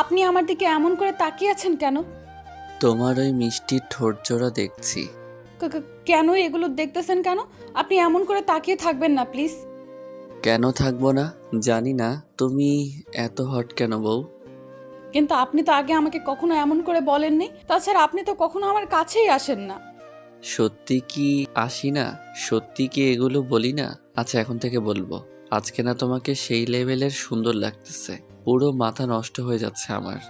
আপনি আমার দিকে এমন করে তাকিয়ে আছেন কেন? তোমার ওই মিষ্টি ঠোঁটজোড়া দেখছি। কেন এগুলো দেখতেছেন কেন? আপনি এমন করে তাকিয়ে থাকবেন না প্লিজ। কেন থাকবো না? জানি না তুমি এত হট কেন বউ। কিন্তু আপনি তো আগে আমাকে কখনো এমন করে বলেননি। তাছাড়া আপনি তো কখনো আমার কাছেই আসেন না। সত্যি কি আসি না? সত্যি কি এগুলো বলি না? আচ্ছা, এখন থেকে বলবো। আজকে না তোমাকে সেই লেভেলের সুন্দর লাগতেছে, পুরো মাথা নষ্ট হয়ে যাচ্ছে আমার।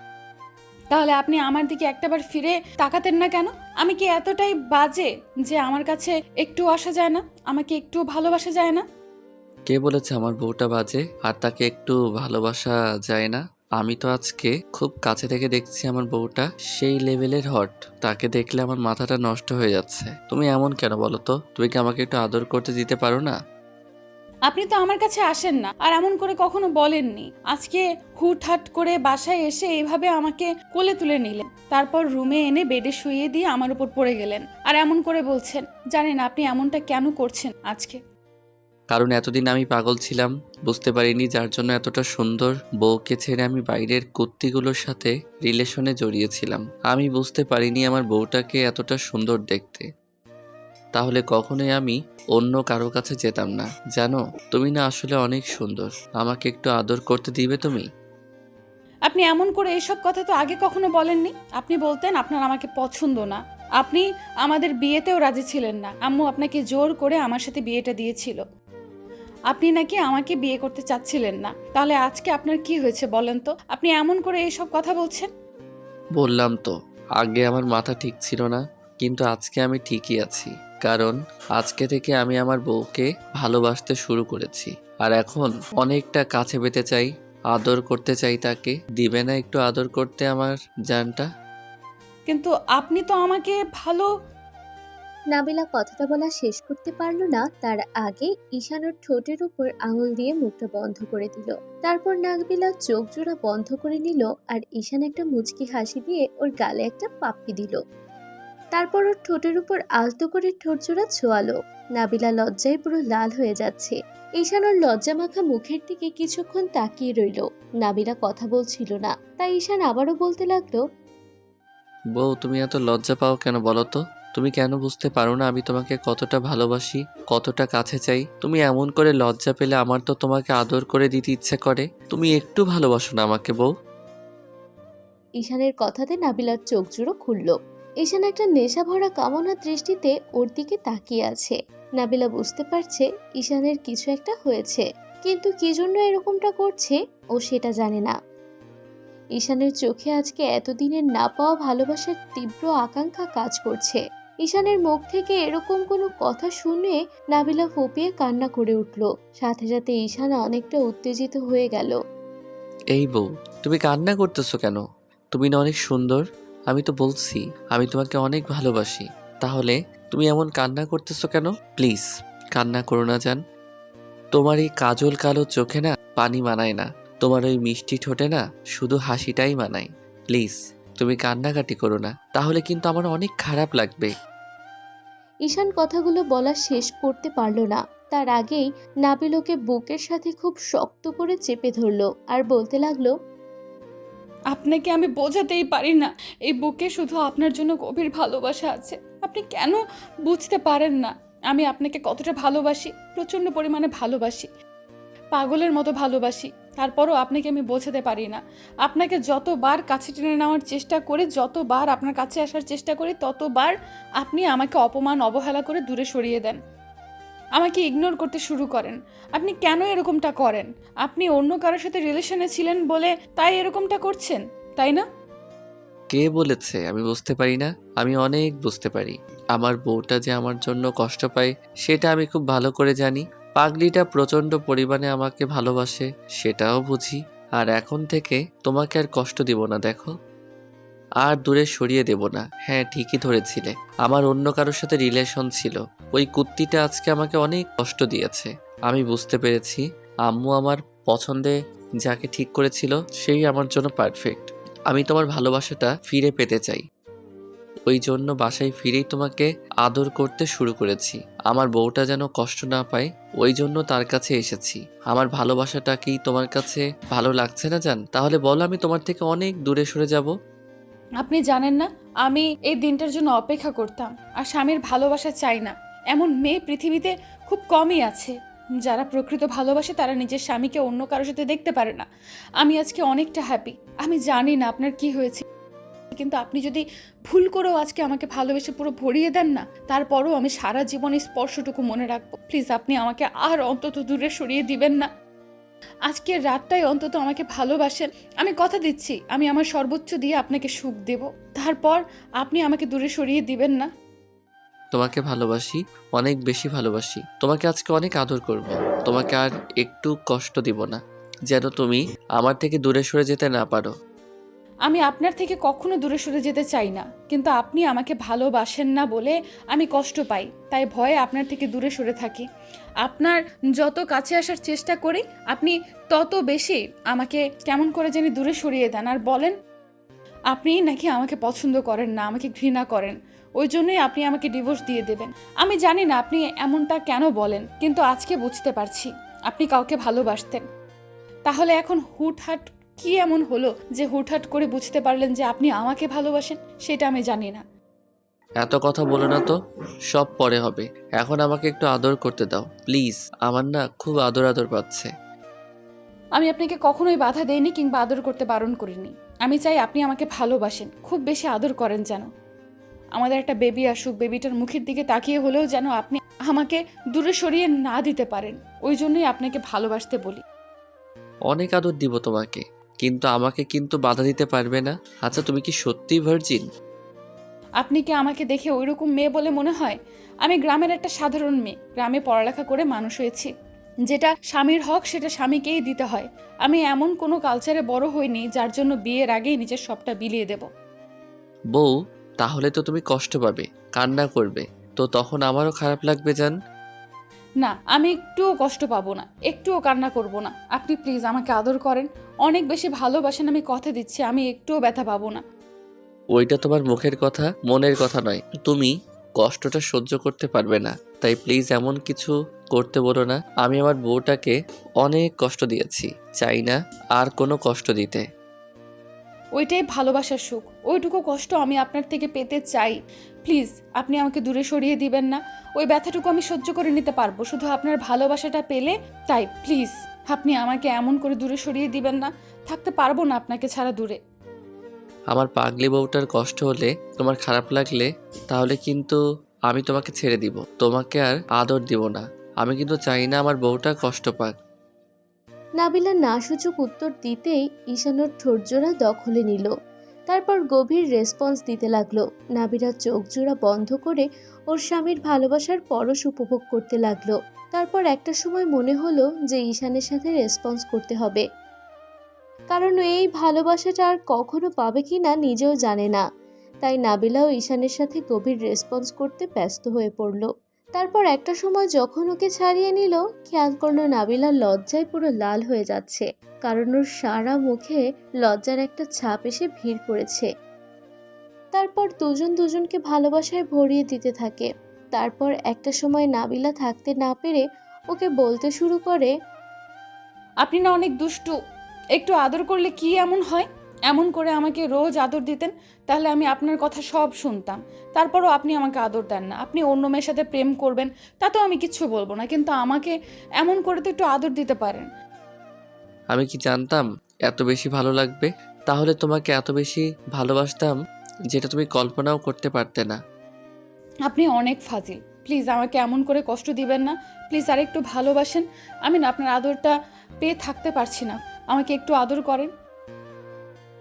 তাহলে আপনি আমার দিকে একটাবার ফিরে তাকাতেন না কেন? আমি কি এতটাই বাজে যে আমার কাছে একটু আসা যায় না, আমাকে একটু ভালোবাসা যায় না? কে বলেছে আমার বউটা বাজে আর তাকে একটু ভালোবাসা যায় না? আমি তো আজকে খুব কাছে থেকে দেখছি আমার বউটা সেই লেভেলের হট। তাকে দেখলে আমার মাথাটা নষ্ট হয়ে যাচ্ছে। তুমি এমন কেন বলো তো? তুমি কি আমাকে একটু আদর করতে দিতে পারো না? আপনি তো আমার কাছে আসেন না, আর এমন করে কখনো বলেননি। আজকে হুটহাট করে বাসায় এসে এইভাবে আমাকে কোলে তুলে নিলেন, তারপর রুমে এনে বেডে শুইয়ে দিয়ে আমার উপর পড়ে গেলেন, আর এমন করে বলছেন। জানেন আপনি এমনটা কেন করছেন আজকে? কারণ এতদিন আমি পাগল ছিলাম, বুঝতে পারিনি যার জন্য এতটা সুন্দর বউকে ছেড়ে আমি বাইরের কুত্তিগুলোর সাথে রিলেশনে জড়িয়েছিলাম। আমি বুঝতে পারিনি আমার বউটাকে এতটা সুন্দর দেখতে। তাহলে কখনোই আমি অন্য কারো কাছে যেতাম না। জানো, তুমি না আসলে অনেক সুন্দর। আমাকে একটু আদর করতে দিবে তুমি? আপনি এমন করে এসব কথা তো আগে কখনো বলেননি। আপনি বলতেন আপনার আমাকে পছন্দ না। আপনি আমাদের বিয়েতেও রাজি ছিলেন না, আম্মু আপনাকে জোর করে আমার সাথে বিয়েটা দিয়েছিল। আপনি নাকি আমাকে বিয়ে করতে চাচ্ছিলেন না। তাহলে আজকে আপনার কি হয়েছে বলেন তো? আপনি এমন করে এসব কথা বলছেন। বললাম তো, আগে আমার মাথা ঠিক ছিল না, কিন্তু আজকে আমি ঠিকই আছি। কারণ আজকে থেকে আমি আমার বউকে ভালোবাসতে শুরু করেছি। আর এখন অনেকটা কাছে পেতে চাই, আদর করতে চাই তাকে। দিবে না একটু আদর করতে আমার জানটা? কিন্তু আপনি তো আমাকে ভালো। নাবিলা কথাটা বলা শেষ করতে পারল না, তার আগে ঈশান ওর ঠোঁটের উপর আঙুল দিয়ে মুখটা বন্ধ করে দিল। তারপর নাবিলা চোখ জোড়া বন্ধ করে নিল, আর ঈশান একটা মুচকি হাসি দিয়ে ওর গালে একটা পাপ্পি দিল। তারপর ওর ঠোঁটের উপর আলতো করে ঠোঁট জোড়া ছোয়ালো। নাবিলা লজ্জায় পুরো লাল হয়ে যাচ্ছে। ঈশান ওর লজ্জা মাখা মুখের দিকে কিছুক্ষণ তাকিয়ে রইল। নাবিলা কথা বলছিল না, তাই ঈশান আবারও বলতে লাগলো, বউ, তুমি এত লজ্জা পাও কেন বলো তো? তুমি কেন বুঝতে পারো না আমি তোমাকে কতটা ভালোবাসি, কতটা কাছে চাই? তুমি এমন করে লজ্জা পেলে আমার তো তোমাকে আদর করে দিতে ইচ্ছে করে। তুমি একটু ভালোবাসো না আমাকে বউ? ঈশানের কথাতে নাবিলার চোখ জোড়ো খুলল। ঈশান একটা নেশা ভরা কামনার দৃষ্টিতে ওর দিকে তাকিয়ে আছে। নাবিলা বুঝতে পারছে ঈশানের কিছু একটা হয়েছে, কিন্তু কি জন্য এরকমটা করছে ও সেটা জানে না। ঈশানের চোখে আজকে এতদিনের না পাওয়া ভালোবাসার তীব্র আকাঙ্ক্ষা কাজ করছে। ঈশানের মুখ থেকে এরকম কোনো কথা শুনে নাবিলা ফুপিয়ে কান্না করে উঠল। সাথে সাথে ঈশান অনেকটা উত্তেজিত হয়ে গেল। এই বউ, তুমি কান্না করতেছো কেন? তুমি না অনেক সুন্দর। আমি তো বলছি আমি তোমাকে অনেক ভালোবাসি। তাহলে তুমি এমন কান্না করতেছো কেন? প্লিজ কান্না করো না জান। তোমার এই কাজল কালো চোখে না পানি মানায় না। তোমার ওই মিষ্টি ঠোঁটে না শুধু হাসিটাই মানায়। প্লিজ তুমি কান্নাকাটি করো না, তাহলে কিন্তু আমার অনেক খারাপ লাগবে। ঈশান কথাগুলো বলা শেষ করতে পারল না, তার আগেই নাবিল ওকে বুকের সাথে খুব শক্ত করে চেপে ধরলো আর বলতে লাগলো, আপনাকে আমি বোঝাতেই পারি না, এই বুকে শুধু আপনার জন্য গভীর ভালোবাসা আছে। আপনি কেন বুঝতে পারেন না আমি আপনাকে কতটা ভালোবাসি? প্রচণ্ড পরিমাণে ভালোবাসি, পাগলের মতো ভালোবাসি। তারপরও আপনাকে আমি বোঝাতে পারি না। আপনাকে যতবার কাছে টেনে নেওয়ার চেষ্টা করি, যতবার আপনার কাছে আসার চেষ্টা করি, ততবার আপনি আমাকে অপমান অবহেলা করে দূরে সরিয়ে দেন, আমাকে ইগনোর করতে শুরু করেন। আপনি কেন এরকমটা করেন? আপনি অন্য কারোর সাথে রিলেশনে ছিলেন বলে তাই এরকমটা করছেন, তাই না? কে বলেছে আমি বুঝতে পারি না? আমি অনেক বুঝতে পারি। আমার বউটা যে আমার জন্য কষ্ট পায় সেটা আমি খুব ভালো করে জানি। পাগলিটা প্রচন্ড পরিমাণে আমাকে ভালোবাসে সেটাও বুঝি। আর এখন থেকে তোমাকে আর কষ্ট দিব না, দেখো। আর দূরে সরিয়ে দেব না। হ্যাঁ, ঠিকই ধরেছিলে, আমার অন্য কারোর সাথে রিলেশন ছিল। ওই কুত্তিটা আজকে আমাকে অনেক কষ্ট দিয়েছে। আমি বুঝতে পেরেছি আম্মু আমার পছন্দে যাকে ঠিক করেছিল সেই আমার জন্য পারফেক্ট। আমি তোমার ভালোবাসাটা ফিরে পেতে চাই। ওই জন্য বাসায় ফিরেই তোমাকে আদর করতে শুরু করেছি। আমার বউটা যেন কষ্ট না পায়, ওই জন্য তার কাছে এসেছি। আমার ভালোবাসাটা কি তোমার কাছে ভালো লাগছে না জান? তাহলে বলো, আমি তোমার থেকে অনেক দূরে সরে যাব। আপনি জানেন না আমি এই দিনটার জন্য অপেক্ষা করতাম। আর স্বামীর ভালোবাসা চাই না এমন মেয়ে পৃথিবীতে খুব কমই আছে। যারা প্রকৃত ভালোবাসে তারা নিজের স্বামীকে অন্য কারোর সাথে দেখতে পারে না। আমি আজকে অনেকটা হ্যাপি। আমি জানি না আপনার কি হয়েছে, কিন্তু আপনি যদি ভুল করেও আজকে আমাকে ভালোবেসে পুরো ভরিয়ে দেন না, তারপরও আমি সারা জীবন এই স্পর্শটুকু মনে রাখবো। প্লিজ আপনি আমাকে আর অন্তত দূরে সরিয়ে দিবেন না। আজকের রাতটাই অন্তত আমাকে ভালোবাসেন। আমি কথা দিচ্ছি আমি আমার সর্বোচ্চ দিয়ে আপনাকে সুখ দেব। তারপর আপনি আমাকে দূরে সরিয়ে দিবেন না। তোমাকে ভালোবাসি, অনেক বেশি ভালোবাসি। তোমাকে আজকে অনেক আদর করব। তোমাকে আর একটু কষ্ট দিব না, যেন তুমি আমার থেকে দূরে সরে যেতে না পারো। আমি আপনার থেকে কখনো দূরে সরে যেতে চাই না, কিন্তু আপনি আমাকে ভালোবাসেন না বলে আমি কষ্ট পাই, তাই ভয়ে আপনার থেকে দূরে সরে থাকি। আপনার যত কাছে আসার চেষ্টা করি আপনি তত বেশি আমাকে কেমন করে জানি দূরে সরিয়ে দেন। আর বলেন আপনি নাকি আমাকে পছন্দ করেন না, আমাকে ঘৃণা করেন, ওই জন্যই আপনি আমাকে ডিভোর্স দিয়ে দেবেন। আমি জানি না আপনি এমনটা কেন বলেন, কিন্তু আজকে বুঝতে পারছি আপনি কাউকে ভালোবাসতেন। তাহলে এখন হুটহাট কি এমন হলো যে হুটহাট করে বুঝতে পারলেন যে আপনি আমাকে ভালোবাসেন? সেটা আমি জানি না। এত কথা বলো না তো, সব পরে হবে। এখন আমাকে একটু আদর করতে দাও প্লিজ। আমার না খুব আদর আদর পাচ্ছে। আমি আপনাকে কখনোই বাধা দেইনি কিংবা আদর করতে বারণ করিনি। আমি চাই আপনি আমাকে ভালোবাসেন, খুব বেশি আদর করেন যেন। আমাদের একটা বেবি আসুক, বেবিটার মুখের দিকে তাকিয়ে হলেও যেন আপনি আমাকে দূরে সরিয়ে না দিতে পারেন। ওই জন্যই আপনাকে ভালোবাসতে বলি। অনেক আদর দিব তোমাকে, কিন্তু আমাকে কিন্তু বাধা দিতে পারবে না। আচ্ছা, তুমি কি সত্যিই ভার্জিন? আপনি কি আমাকে দেখে ওইরকম মেয়ে বলে মনে হয়? আমি গ্রামের একটা সাধারণ মেয়ে, গ্রামে পড়ালেখা করে মানুষ হয়েছি। যেটা স্বামীর হক সেটা স্বামীকেই দিতে হয়। আমি এমন কোনো কালচারে বড় হইনি যার জন্য বিয়ের আগেই নিজের সবটা বিলিয়ে দেব। বউ, তাহলে তো তুমি কষ্ট পাবে, কান্না করবে, তো তখন আমারও খারাপ লাগবে জান। না, আমি একটুও কষ্ট পাবো না, একটুও কান্না করব না। আপনি প্লিজ আমাকে আদর করেন, অনেক বেশি ভালোবাসেন, আমি কথা দিচ্ছি আমি একটুও ব্যথা পাবো না। ওইটা তোমার মুখের কথা, মনের কথা নয়। তুমি কষ্টটা সহ্য করতে পারবে না, তাই প্লিজ এমন কিছু করতে বলো না। আমি আমার বউটাকে অনেক কষ্ট দিয়েছি, চাই না আর কোনো কষ্ট দিতে। ওইটাই ভালোবাসার সুখ, ওইটুকু কষ্ট আমি আপনার থেকে পেতে চাই। প্লিজ আপনি আমাকে দূরে সরিয়ে দিবেন না। ওই ব্যথাটুকু আমি সহ্য করে নিতে পারবো শুধু আপনার ভালোবাসাটা পেলে। তাই প্লিজ আপনি আমাকে এমন করে দূরে সরিয়ে দিবেন না। থাকতে পারবো না আপনাকে ছাড়া দূরে। আমার পাগলি বউটার কষ্ট হলে তোমার খারাপ লাগলে, তাহলে কিন্তু আমি তোমাকে ছেড়ে দিব, তোমাকে আর আদর দিব না। আমি কিন্তু চাই না আমার বউটা কষ্ট পাক। নাবিলা না সূচক উত্তর দিতেই ঈশান ওর ঠোঁটজোড়া দখলে নিল। তারপর গভীর রেসপন্স দিতে লাগলো। নাবিলা চোখ জোড়া বন্ধ করে ওর স্বামীর ভালোবাসার পরশ উপভোগ করতে লাগলো। তারপর একটা সময় মনে হলো যে ঈশানের সাথে রেসপন্স করতে হবে, কারণ এই ভালোবাসাটা আর কখনো পাবে কিনা নিজেও জানে না। তাই নাবিলাও ঈশানের সাথে গভীর রেসপন্স করতে ব্যস্ত হয়ে পড়ল। তারপর একটা সময় যখন ওকে ছাড়িয়ে নিল, খেয়াল করলো নাবিলা লজ্জায় পুরো লাল হয়ে যাচ্ছে, কারণ ওর সারা মুখে লজ্জার একটা ছাপ এসে ভিড় করেছে। তারপর দুজন দুজনকে ভালোবাসায় ভরিয়ে দিতে থাকে। তারপর একটা সময় নাবিলা থাকতে না পেরে ওকে বলতে শুরু করে, আপনি না অনেক দুষ্টু, একটু আদর করলে কি এমন হয়? এমন করে আমাকে রোজ আদর দিতেন, তাহলে আমি আপনার কথা সব শুনতাম। তারপরও আপনি আমাকে আদর দেন না। আপনি অন্য মেয়ের সাথে প্রেম করবেন, তাতেও আমি কিচ্ছু বলবো না, কিন্তু আমাকে এমন করে তো একটু আদর দিতে পারেন। আমি কি জানতাম এত বেশি ভালো লাগবে? তাহলে তোমাকে এত বেশি ভালোবাসতাম যেটা তুমি কল্পনাও করতে পারতে না। আপনি অনেক ফাজিল, প্লিজ আমাকে এমন করে কষ্ট দিবেন না। প্লিজ আর একটু ভালোবাসেন। আমি না আপনার আদরটা পেয়ে থাকতে পারছি না, আমাকে একটু আদর করেন।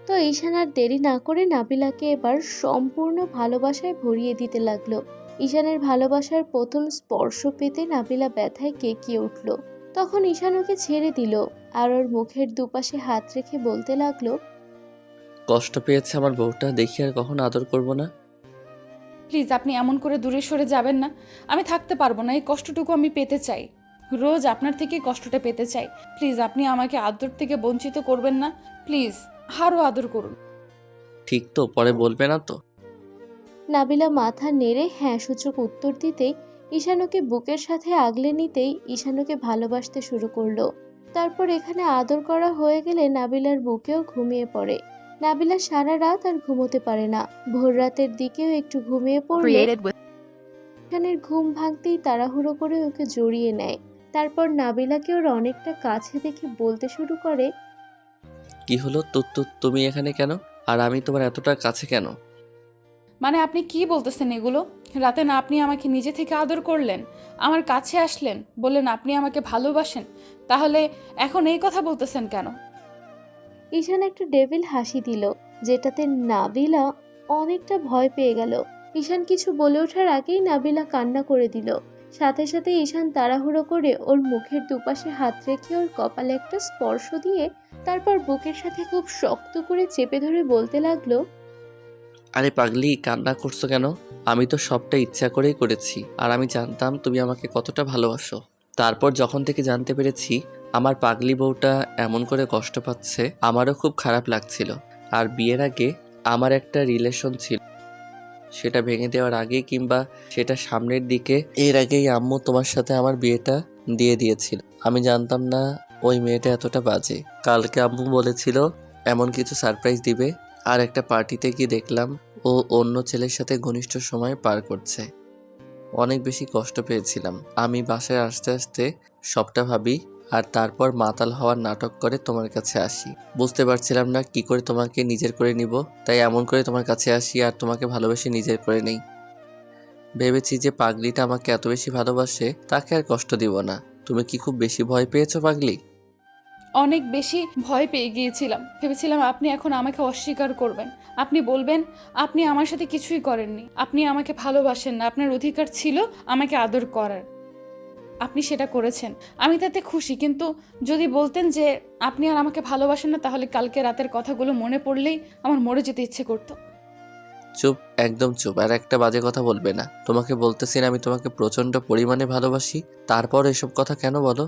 তো ঈশান আর দেরি না করে নাবিলাকে এবার সম্পূর্ণ ভালোবাসায় ভরিয়ে দিতে লাগলো। ঈশানের ভালোবাসার প্রথম স্পর্শ পেতে নাবিলা ব্যথায় কেঁকিয়ে উঠল। তখন ঈশান ওকে ছেড়ে দিল আর ওর মুখের দুপাশে হাত রেখে বলতে লাগলো, কষ্ট পেয়েছে আমার বউটা, দেখি আর কখনো আদর করব না। প্লিজ আপনি এমন করে দূরে সরে যাবেন না। আমি থাকতে পারবো না, এই কষ্টটুকু আমি পেতে চাই। রোজ আপনার থেকে কষ্টটা পেতে চাই। প্লিজ আপনি আমাকে আদর থেকে বঞ্চিত করবেন না। প্লিজ আরও আদর করুন। ঠিক তো, পরে বলবে না তো? নাবিলা মাথা নেড়ে হ্যাঁ সূচক উত্তর দিতেই ঈশানুকে বুকের সাথে আগলে নিতেই ঈশানুকে ভালোবাসতে শুরু করলো। তারপর এখানে আদর করা হয়ে গেলে নাবিলার বুকেও ঘুমিয়ে পড়ে। নাবিলা সারা রাত আর ঘুমোতে পারে না। ভোর রাতের দিকেও একটু ঘুমিয়ে পড়লে ঈশানের ঘুম ভাঙতেই তাড়াহুড়ো করে ওকে জড়িয়ে নেয়। তারপর নাবিলাকে ওর অনেকটা কাছে দেখে বলতে শুরু করে, কি হলো? তুমি এখানে কেন? আর আমি তোমার এতটা কাছে কেন? মানে আপনি কি বলতেছেন এগুলো? রাতে না আপনি আমাকে নিজে থেকে আদর করলেন, আমার কাছে আসলেন, বললেন আপনি আমাকে ভালোবাসেন, তাহলে এখন এই কথা বলতেছেন কেন? ঈশান একটা ডেভিল হাসি দিল, যেটাতে নাবিলা অনেকটা ভয় পেয়ে গেল। ঈশান কিছু বলে ওঠার আগেই নাবিলা কান্না করে দিল। সাথে সাথে ঈশান তাড়াহুড়ো করে ওর মুখের দুপাশে হাত রেখে ওর কপালে একটা স্পর্শ দিয়ে তারপর বুকের সাথে খুব শক্ত করে চেপে ধরে বলতে লাগলো, আরে পাগলি, কান্না করছো কেন? আমি তো সবটা ইচ্ছা করেই করেছি, আর আমি জানতাম তুমি আমাকে কতটা ভালোবাসো। তারপর যখন থেকে জানতে পেরেছি আমার পাগলি বউটা এমন করে কষ্ট পাচ্ছে, আমারও খুব খারাপ লাগছিল। আর বিয়ের আগে আমার একটা রিলেশন ছিল, সেটা ভেঙে দেওয়ার আগে কিংবা সেটা সামনের দিকে, এর আগেই আম্মু তোমার সাথে আমার বিয়েটা দিয়ে দিয়েছিল। আমি জানতাম না ওই মেয়েটা এতটা বাজে। কালকে আম্মু বলেছিল এমন কিছু সারপ্রাইজ দিবে, আর একটা পার্টিতে গিয়ে দেখলাম ও অন্য ছেলের সাথে ঘনিষ্ঠ সময় পার করছে। অনেক বেশি কষ্ট পেয়েছিলাম। আমি বাসায় আসতে আসতে সবটা ভাবি, আর তারপর মাতাল হওয়ার নাটক করে তোমার কাছে আসি। বুঝতে পারছিলাম না কি করে তোমাকে নিজের করে নিব, তাই এমন করে তোমার কাছে আসি আর তোমাকে ভালোবেসে নিজের করে নেই। ভেবেছি যে পাগলিটা আমাকে এত বেশি ভালোবাসে, তাকে আর কষ্ট দিব না। তুমি কি খুব বেশি ভয় পেয়েছো পাগলি? অনেক বেশি ভয় পেয়ে গিয়েছিলাম। ভেবেছিলাম আপনি এখন আমাকে অস্বীকার করবেন, আপনি বলবেন আপনি আমার সাথে কিছুই করেননি, আপনি আমাকে ভালোবাসেন না, আপনার অধিকার ছিল আমাকে আদর করার, আপনি সেটা করেছেন, আমি তাতে খুশি। কিন্তু যদি বলতেন যে আপনি আর আমাকে ভালোবাসেন না, তাহলে কালকে রাতের কথাগুলো মনে পড়লেই আমার মরে যেতে ইচ্ছে করতো। চুপ, একদম চুপ। আর একটা বাজে কথা বলবে না। তোমাকে বলতেছি না আমি তোমাকে প্রচন্ড পরিমাণে ভালোবাসি, তারপর এসব কথা কেন বলো?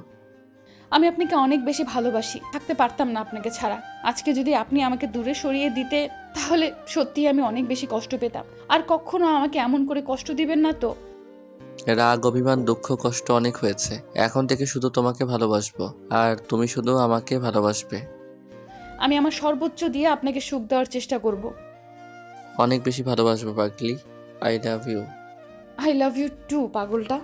আমি আপনাকে অনেক বেশি ভালোবাসি, থাকতে পারতাম না আপনাকে ছাড়া। আজকে যদি আপনি আমাকে দূরে সরিয়ে দিতে, তাহলে সত্যিই আমি অনেক বেশি কষ্ট পেতাম। আর কখনো আমাকে এমন করে কষ্ট দিবেন না তো। রাগ, অভিমান, দুঃখ, কষ্ট অনেক হয়েছে। এখন থেকে শুধু তোমাকে ভালোবাসবো, আর তুমি শুধু আমাকে ভালোবাসবে। আমি আমার সর্বোচ্চ দিয়ে আপনাকে সুখ দেওয়ার চেষ্টা করব। অনেক বেশি ভালোবাসবো পাগলি। I love you. I love you too, পাগলটা।